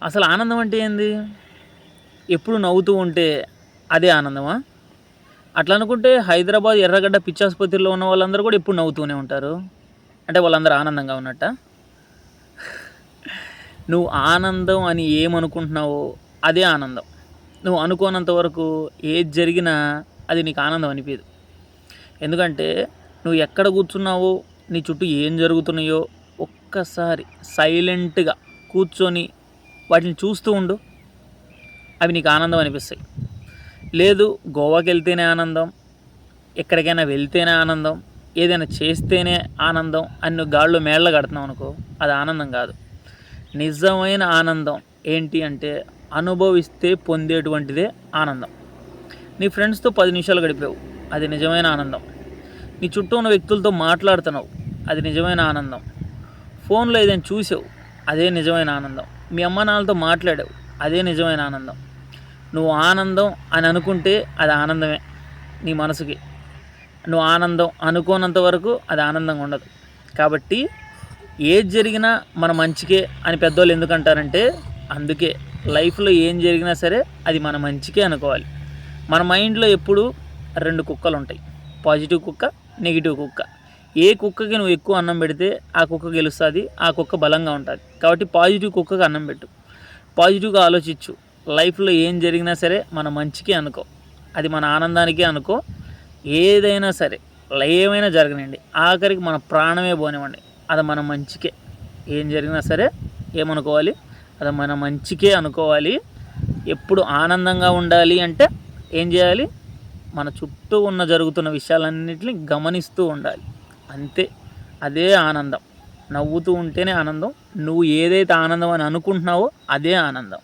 అసలు ఆనందం అంటే ఏంది? ఎప్పుడు నవ్వుతూ ఉంటే అదే ఆనందమా? అట్లా అనుకుంటే హైదరాబాద్ ఎర్రగడ్డ పిచ్చాసుపత్రిలో ఉన్న వాళ్ళందరూ కూడా ఎప్పుడు నవ్వుతూనే ఉంటారు. అంటే వాళ్ళందరూ ఆనందంగా ఉన్నట్టా? నువ్వు ఆనందం అని ఏమనుకుంటున్నావో అదే ఆనందం. నువ్వు అనుకోనంత వరకు ఏది జరిగినా అది నీకు ఆనందం అనిపియదు. ఎందుకంటే నువ్వు ఎక్కడ కూర్చున్నావో, నీ చుట్టూ ఏం జరుగుతున్నాయో ఒక్కసారి సైలెంట్‌గా కూర్చొని వాటిని చూస్తూ ఉండు. అవి నీకు ఆనందం అనిపిస్తాయి. లేదు గోవాకెళ్తేనే ఆనందం, ఎక్కడికైనా వెళ్తేనే ఆనందం, ఏదైనా చేస్తేనే ఆనందం అని నువ్వు గాల్లో మేళ్ళ కడుతున్నావు అనుకో, అది ఆనందం కాదు. నిజమైన ఆనందం ఏంటి అంటే అనుభవిస్తే పొందేటువంటిదే ఆనందం. నీ ఫ్రెండ్స్తో 10 నిమిషాలు గడిపావు, అది నిజమైన ఆనందం. నీ చుట్టూ ఉన్న వ్యక్తులతో మాట్లాడుతున్నావు, అది నిజమైన ఆనందం. ఫోన్లో ఏదైనా చూసావు, అదే నిజమైన ఆనందం. మీ అమ్మ నాన్నలతో మాట్లాడావు, అదే నిజమైన ఆనందం. నువ్వు ఆనందం అని అనుకుంటే అది ఆనందమే నీ మనసుకి. నువ్వు ఆనందం అనుకోనంత వరకు అది ఆనందంగా ఉండదు. కాబట్టి ఏది జరిగినా మన మంచికే అని పెద్దోళ్ళు ఎందుకంటారంటే, అందుకే లైఫ్లో ఏం జరిగినా సరే అది మన మంచికే అనుకోవాలి. మన మైండ్లో ఎప్పుడు 2 కుక్కలు ఉంటాయి, పాజిటివ్ కుక్క, నెగిటివ్ కుక్క. ఏ కుక్కకి నువ్వు ఎక్కువ అన్నం పెడితే ఆ కుక్క గెలుస్తుంది, ఆ కుక్క బలంగా ఉంటుంది. కాబట్టి పాజిటివ్ కుక్కకి అన్నం పెట్టు, పాజిటివ్గా ఆలోచించు. లైఫ్లో ఏం జరిగినా సరే మన మంచికే అనుకో, అది మన ఆనందానికే అనుకో. ఏదైనా సరే ఏమైనా జరగనండి, ఆఖరికి మన ప్రాణమే పోనివ్వండి, అది మన మంచికే. ఏం జరిగినా సరే ఏమనుకోవాలి, అది మన మంచికే అనుకోవాలి. ఎప్పుడు ఆనందంగా ఉండాలి అంటే ఏం చేయాలి? మన చుట్టూ ఉన్న జరుగుతున్న విషయాలన్నింటినీ గమనిస్తూ ఉండాలి, అంతే. అదే ఆనందం. నవ్వుతూ ఉంటేనే ఆనందం. నువ్వు ఏదైతే ఆనందం అని అనుకుంటున్నావో అదే ఆనందం.